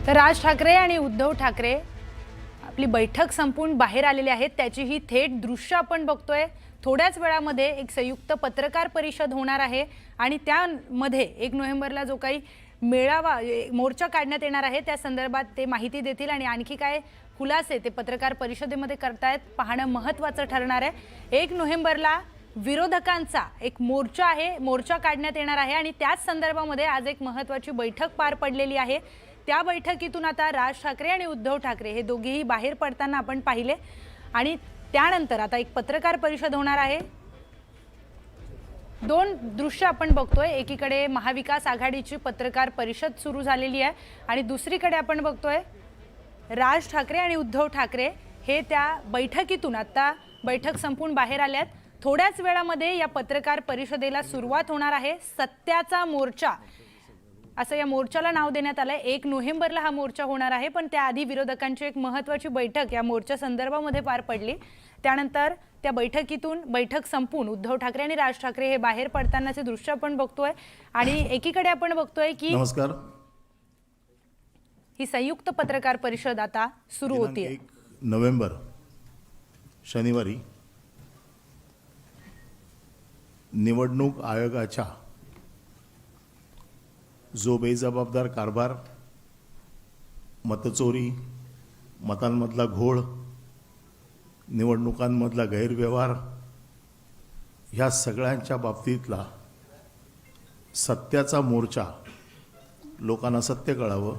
तर राज ठाकरे आणि उद्धव ठाकरे आपली बैठक संपून बाहेर आलेले आहेत। त्याची ही थेट दृश्य आपण बघतोय। थोड्याच वेळामध्ये एक संयुक्त पत्रकार परिषद होणार आहे आणि त्यामध्ये 1 नोव्हेंबरला जो काही मेळावा मोर्चा काढण्यात येणार आहे त्या संदर्भात ते माहिती देतील आणि आणखी काय खुलासे ते पत्रकार परिषदेमध्ये करतायत पाहणं महत्त्वाचं ठरणार आहे। 1 नोव्हेंबरला विरोधकांचा एक मोर्चा आहे, मोर्चा काढण्यात येणार आहे आणि त्याच संदर्भामध्ये आज एक महत्त्वाची बैठक पार पडलेली आहे। त्या बैठकीतून आता राज ठाकरे आणि उद्धव ठाकरे हे दोघेही बाहेर पडताना आपण पाहिले आणि त्यानंतर आता एक पत्रकार परिषद होणार आहे। दोन दृश्य आपण बघतोय, एकीकडे महाविकास आघाडीची पत्रकार परिषद सुरू झालेली आहे आणि दुसरीकडे आपण बघतोय राज ठाकरे आणि उद्धव ठाकरे हे त्या बैठकीतून आता बैठक संपून बाहेर आल्यात। थोड्याच वेळामध्ये या पत्रकार परिषदेला सुरुवात होणार आहे। सत्याचा मोर्चा असं या मोर्चाला नाव देण्यात आलंय। 1 नोव्हेंबरला हा मोर्चा होणार आहे, पण त्याआधी विरोधकांची एक महत्त्वाची बैठक या मोर्चा संदर्भामध्ये पार पडली। त्यानंतर त्या बैठक संपून उद्धव ठाकरे आणि राज ठाकरे हे बाहेर पडतानाचे दृश्य आपण बघतोय आणि एकीकडे आपण बघतोय की नमस्कार, ही संयुक्त पत्रकार परिषद आता सुरू होती। 1 नोव्हेंबर शनिवारी निवडणूक आयोगाच्या जो बेजबाबदार कारभार, मतचोरी, मतांमधला घोळ, निवडणुकांमधला गैरव्यवहार ह्या सगळ्यांच्या बाबतीतला सत्याचा मोर्चा, लोकांना सत्य कळावं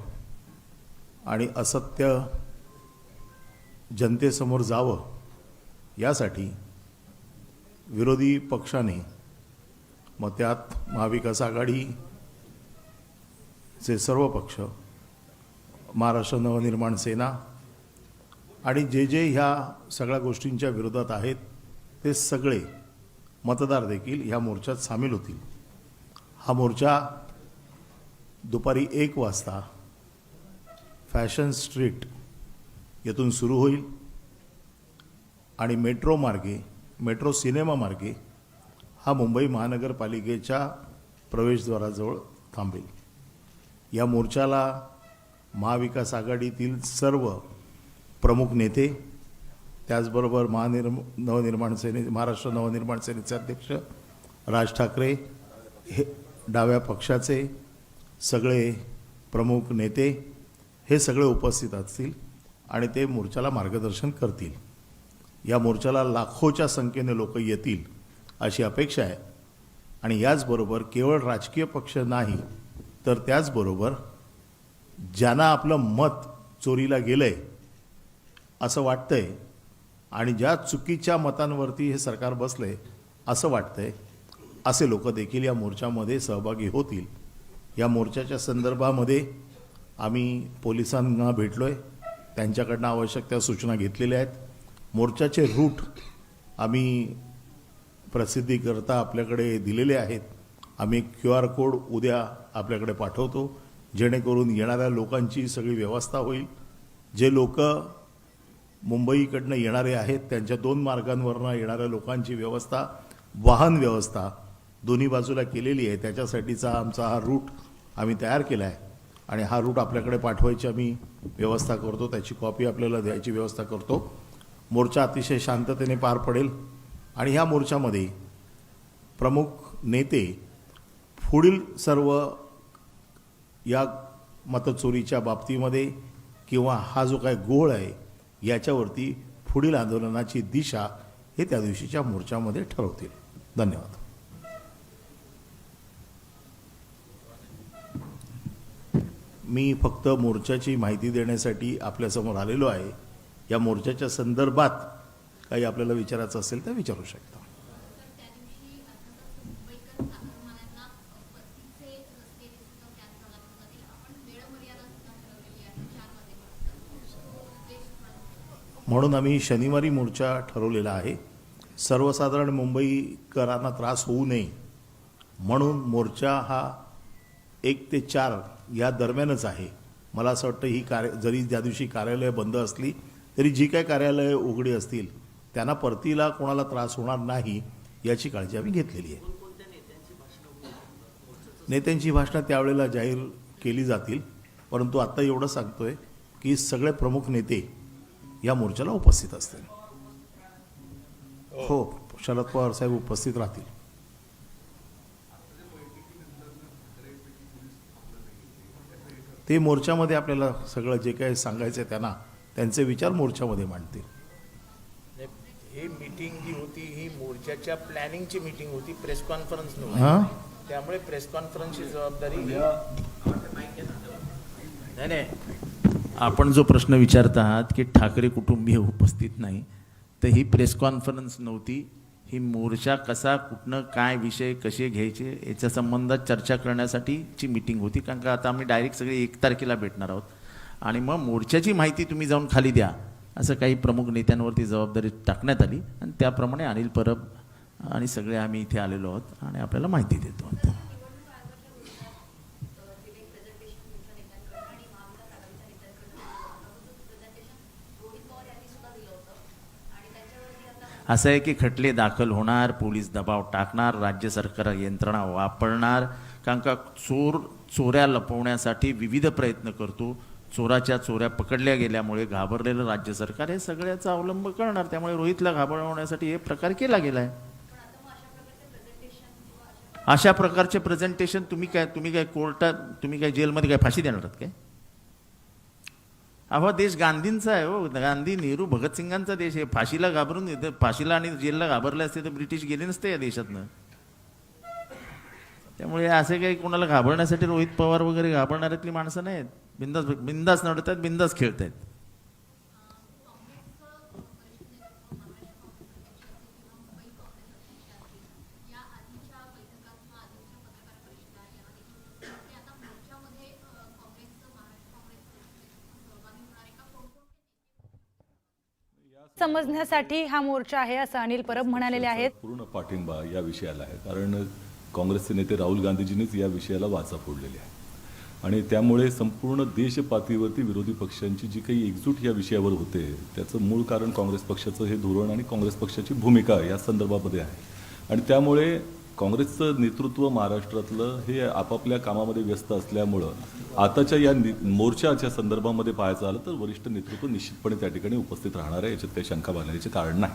आणि असत्य जनतेसमोर जावं यासाठी विरोधी पक्षाने, मग त्यात महाविकास आघाडी चे सर्व पक्ष, महाराष्ट्र नवनिर्माण सेना आणि जे ह्या सगळ्या गोष्टींच्या विरोधात आहेत ते सगळे मतदार देखील ह्या मोर्चात सामील होतील। हा मोर्चा दुपारी 1 वाजता फॅशन स्ट्रीट येथून सुरू होईल आणि मेट्रो सिनेमा मार्गे हा मुंबई महानगरपालिकेच्या प्रवेशद्वाराजवळ थांबेल। या मोर्चाला महाविकास आघाडीतील सर्व प्रमुख नेते, त्याचबरोबर महाराष्ट्र नवनिर्माण सेनेचे अध्यक्ष राज ठाकरे, हे डाव्या पक्षाचे सगळे प्रमुख नेते हे सगळे उपस्थित असतील आणि ते मोर्चाला मार्गदर्शन करतील। या मोर्चाला लाखोच्या संख्येने लोक येतील अशी अपेक्षा आहे आणि याचबरोबर केवळ राजकीय पक्ष नाही तर त्याचबरोबर ज्यांना आपलं मत चोरीला गेलंय असं वाटतंय आणि ज्या चुकीच्या मतांवरती हे सरकार बसलंय असं वाटतंय, असे लोक देखील या मोर्चामध्ये सहभागी होतील। या मोर्चाच्या संदर्भामध्ये आम्ही पोलिसांना भेटलोय, त्यांच्याकडनं आवश्यक त्या सूचना घेतलेल्या आहेत। मोर्चाचे रूट आम्ही प्रसिद्धीकरता आपल्याकडे दिलेले आहेत। आम्ही QR कोड उद्या आपल्याकडे पाठवतो, जेणेकरून येणाऱ्या लोकांची सगळी व्यवस्था होईल। जे लोक मुंबईकडनं येणारे आहेत त्यांच्या 2 मार्गांवरनं येणाऱ्या लोकांची व्यवस्था, वाहन व्यवस्था दोन्ही बाजूला केलेली आहे। त्याच्यासाठीचा आमचा हा रूट आम्ही तयार केला आहे आणि हा रूट आपल्याकडे पाठवायची आम्ही व्यवस्था करतो, त्याची कॉपी आपल्याला द्यायची व्यवस्था करतो। मोर्चा अतिशय शांततेने पार पडेल आणि ह्या मोर्चामध्ये प्रमुख नेते पुढील सर्व या मतचोरीच्या बाबतीमध्ये किंवा हा जो काय घोळ आहे याच्यावरती पुढील आंदोलनाची दिशा हे त्या दिवशीच्या मोर्चामध्ये ठरवतील। धन्यवाद। मी फक्त मोर्चाची माहिती देण्यासाठी आपल्यासमोर आलेलो आहे। या मोर्चाच्या संदर्भात काही आपल्याला विचारायचं असेल तर विचारू शकता। म्हणून आम्ही शनिवारी मोर्चा ठरवलेला आहे। सर्वसाधारण मुंबईकरांना त्रास होऊ नये म्हणून मोर्चा हा 1 ते 4 या दरम्यानच आहे। मला असं वाटतं ही जरी ज्या दिवशी कार्यालय बंद असली तरी जी काही कार्यालय उघडी असतील त्यांना परतीला कोणाला त्रास होणार नाही याची काळजी आम्ही घेतलेली आहे। नेत्यांची भाषणं त्यावेळेला जाहीर केली जातील परंतु आता एवढं सांगतोय की सगळे प्रमुख नेते या मोर्चाला उपस्थित असतील. हो, शरद पवार साहेब उपस्थित राहतील. ते मोर्चामध्ये आपल्याला सगळं जे काही सांगायचं आहे त्यांना त्यांचे विचार मोर्चामध्ये मांडतील. ही मीटिंग जी होती ही मोर्चाच्या प्लॅनिंगची मीटिंग होती, प्रेस कॉन्फरन्स हां, नव्हती. त्यामुळे प्रेस कॉन्फरन्सची जबाबदारी नाही. आपण जो प्रश्न विचारत आहात की ठाकरे कुटुंबीय उपस्थित नाही, तर ही प्रेस कॉन्फरन्स नव्हती. ही मोर्चा कसा, कुठनं, काय विषय कसे घ्यायचे याच्या संबंधात चर्चा करण्यासाठीची मीटिंग होती. कारण का आता आम्ही डायरेक्ट सगळे 1 तारखेला भेटणार आहोत आणि मग मोर्चाची माहिती तुम्ही जाऊन खाली द्या असं काही प्रमुख नेत्यांवरती जबाबदारी टाकण्यात आली आणि त्याप्रमाणे अनिल परब आणि सगळे आम्ही इथे आलेलो आहोत आणि आपल्याला माहिती देतो. असं आहे की खटले दाखल होणार, पोलीस दबाव टाकणार, राज्य सरकार यंत्रणा वापरणार. कारण का चोऱ्या लपवण्यासाठी विविध प्रयत्न करतो. चोराच्या चोऱ्या पकडल्या गेल्यामुळे घाबरलेलं राज्य सरकार हे सगळ्याचा अवलंब करणार. त्यामुळे रोहितला घाबरवण्यासाठी हे प्रकार केला गेला आहे. अशा प्रकारचे प्रेझेंटेशन तुम्ही काय कोर्टात, तुम्ही काय जेलमध्ये काय फाशी देणार आहात काय? अहो, देश गांधींचा आहे. हो, गांधी, नेहरू, भगतसिंगांचा देश आहे. फाशीला घाबरून फाशीला आणि जेलला घाबरले असते तर ब्रिटिश गेले नसते या देशातनं. त्यामुळे असे काही कोणाला घाबरण्यासाठी रोहित पवार वगैरे घाबरणाऱ्यातली माणसं नाहीत. बिंदास नडतात, बिंदास खेळत आहेत. समजण्यासाठी हा मोर्चा आहे असं अनिल परब म्हणालेले आहेत. पूर्ण पाठिंबा या विषयाला आहे, कारण काँग्रेसचे नेते राहुल गांधीजींनीच या विषयाला वाचा फोडलेली आहे आणि त्यामुळे संपूर्ण देश पातळीवरती विरोधी पक्षांची जी काही एकजूट या विषयावर होते त्याचं मूळ कारण काँग्रेस पक्षाचं हे धोरण आणि काँग्रेस पक्षाची भूमिका या संदर्भामध्ये आहे. आणि त्यामुळे काँग्रेसचं नेतृत्व महाराष्ट्रातलं हे आपापल्या कामामध्ये व्यस्त असल्यामुळं आताच्या या मोर्चाच्या संदर्भामध्ये पाहायचं आलं तर वरिष्ठ नेतृत्व निश्चितपणे त्या ठिकाणी उपस्थित राहणार आहे. याच्यात काही शंका बाळगण्याचे कारण नाही.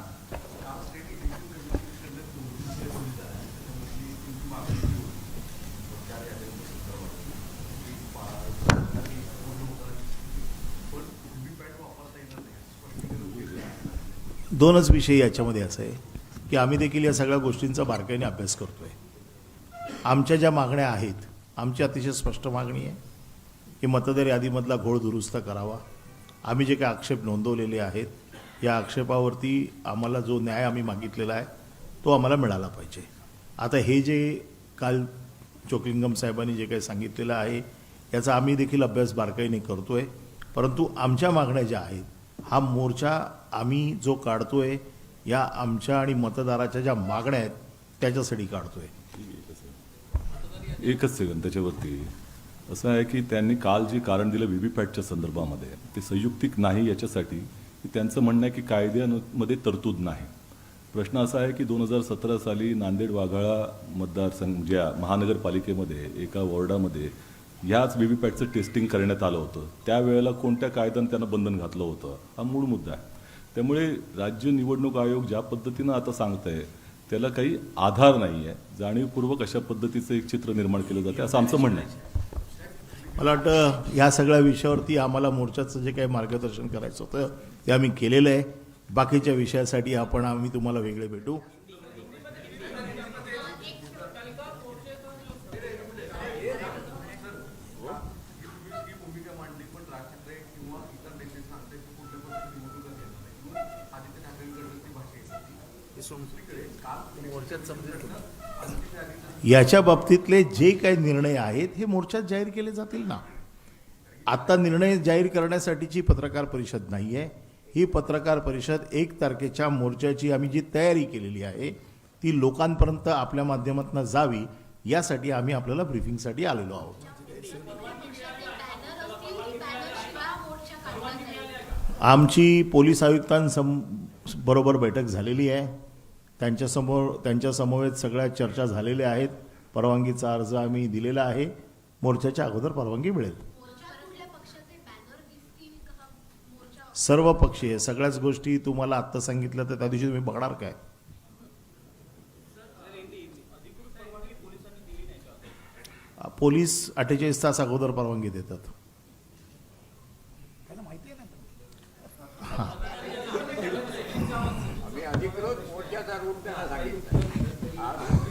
दोनच विषय याच्यामध्ये असं आहे की आम्ही देखील या सगळ्या गोष्टींचा बारकाईने अभ्यास करतोय. आमच्या ज्या मागण्या आहेत, आमची अतिशय स्पष्ट मागणी आहे की मतदार यादीमधला घोळ दुरुस्त करावा. आम्ही जे काही आक्षेप नोंदवलेले आहेत या आक्षेपावरती आम्हाला जो न्याय आम्ही मागितलेला आहे तो आम्हाला मिळाला पाहिजे. आता हे जे काल चोक्लिंगम साहेबांनी जे काही सांगितलेलं आहे याचा आम्ही देखील अभ्यास बारकाईने करतोय. परंतु आमच्या मागण्या ज्या आहेत, हा मोर्चा आम्ही जो काढतोय या आमच्या आणि मतदाराच्या ज्या मागण्या आहेत त्याच्यासाठी काढतोय. एकच सेकंद त्याच्यावरती असं आहे की त्यांनी काल जे कारण दिलं व्हीव्हीपॅटच्या संदर्भामध्ये ते संयुक्तिक नाही याच्यासाठी की त्यांचं म्हणणं आहे की कायद्यामध्ये तरतूद नाही. प्रश्न असा आहे की 2017 साली नांदेड वाघाळा मतदारसंघ ज्या महानगरपालिकेमध्ये एका वॉर्डामध्ये ह्याच व्हीव्हीपॅटचं टेस्टिंग करण्यात आलं होतं. त्यावेळेला कोणत्या कायद्यानं त्यांना बंधन घातलं होतं हा मूळ मुद्दा आहे. त्यामुळे राज्य निवडणूक आयोग ज्या पद्धतीनं आता सांगत आहे त्याला काही आधार नाही आहे. जाणीवपूर्वक अशा पद्धतीचं एक चित्र निर्माण केलं जाते असं आमचं म्हणणं आहे. मला वाटतं या सगळ्या विषयावरती आम्हाला मोर्चाचं जे काही मार्गदर्शन करायचं होतं ते आम्ही केलेलं आहे. बाकीच्या विषयासाठी आम्ही तुम्हाला वेगळे भेटू. याच्या बाबतीतले जे काही निर्णय आहेत हे मोर्चात जाहीर केले जातील ना. आता निर्णय जाहीर करण्यासाठीची पत्रकार परिषद नाही आहे. ही पत्रकार परिषद 1 तारखेच्या मोर्चाची आम्ही जी तयारी केलेली आहे ती लोकांपर्यंत आपल्या माध्यमातून जावी यासाठी आम्ही आपल्याला ब्रीफिंगसाठी आलेलो आहोत. आमची पोलीस आयुक्तांबरोबर बैठक झालेली आहे. त्यांच्या समवेत सगळ्या चर्चा झालेल्या आहेत. परवानगीचा अर्ज आम्ही दिलेला आहे. मोर्चाच्या अगोदर परवानगी मिळेल. सर्व पक्षीय सगळ्याच गोष्टी तुम्हाला आत्ता सांगितलं तर त्या दिवशी तुम्ही बघणार काय? पोलीस 48 तास अगोदर परवानगी देतात. आम्ही अधिकृत मोर्चाचा रूप त्यांना सांगितलं.